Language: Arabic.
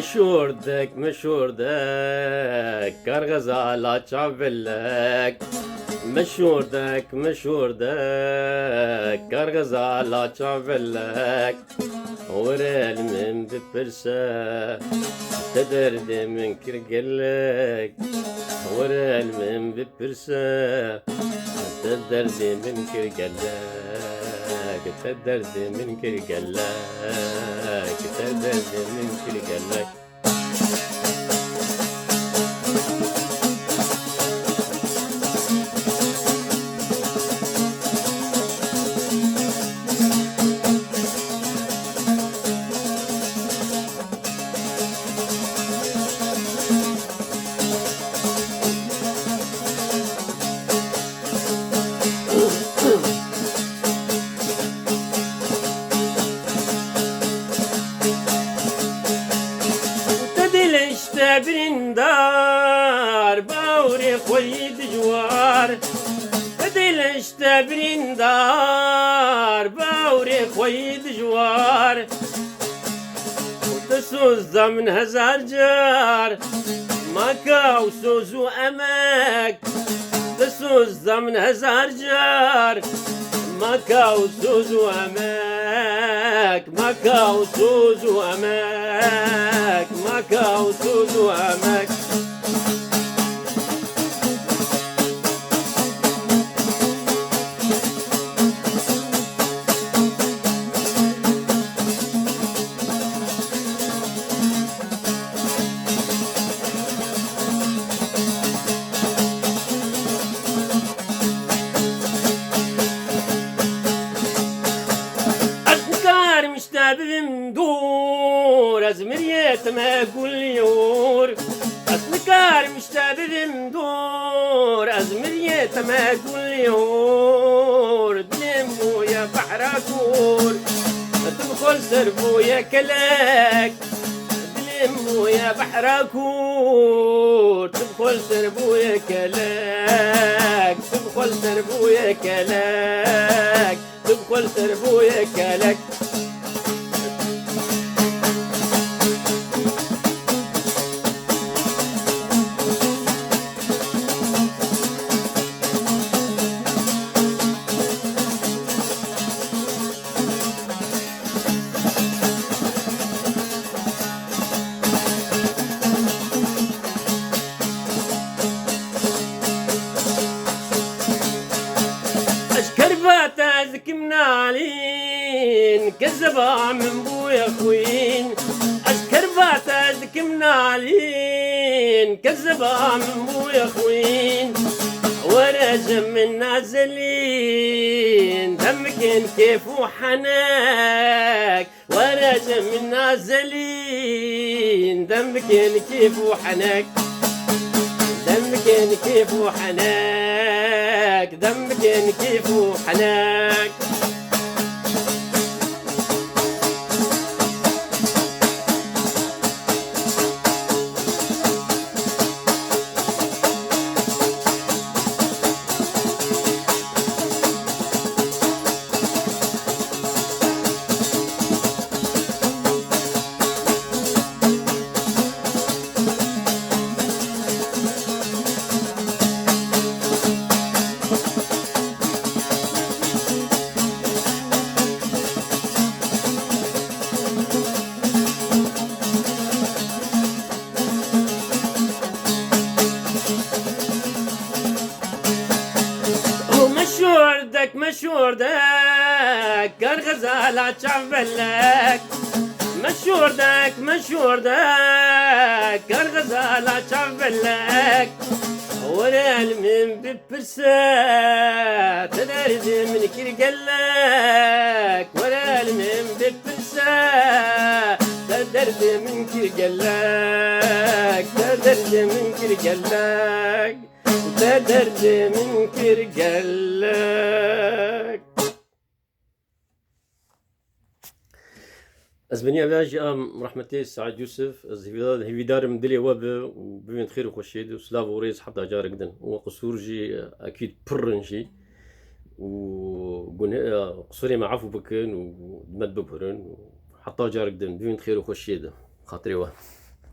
مشوردك كرغزالة شعبلك مشوردك كرغزالة شعبلك ورال من ببرسا تدرد من كرقلك ورال من ببرسا تدرد من كرقلك تدرد من كرقلك تدرد من كرقلك برندار باوري خويد جوار بدلش برندار باوري خويد جوار وتسوز من هزار جار ماكا وسوزو امك تسوز من هزار جار ماكا وسوزو امك ماكا وسوزو امك ماكا وسوزو امك بمدور أزمريت ما أقول يور أسنكار مشتابه بمدور أزمريت ما أقول يور دلمو يا بحركور تدخل سربو يا كلاك دلمو يا بحركور تدخل سربو يا كلاك تدخل سربو يا كلاك تدخل سربو يا كلاك ذك منالين كذبا من بويا خوين أذكر باتا ذك منالين كذبا من بويا خوين ورجم من نازلين دمكن كيف وحناك ورجم من نازلين دمكن كيف وحناك دمكن كيف وحناك دمكن كيف وحناك مشوردك كالغزالة شعبلك مشوردك كالغزالة شعبلك ورال من ببرسا تدرد من كرقلك ورال من ببرسا تدرد من كرقلك تدرد من كرقلك تدرد من كرقلك أزبني أباجي رحمتي سعد يوسف هيدار مدلي وابا وبين خير وخشيد وسلاف وريز حتى جارك وقصورجي أكيد برنجي وقصوري ما عفو بكن ومد ببهرن حتى جارك بين خير وخشيد خاطري واه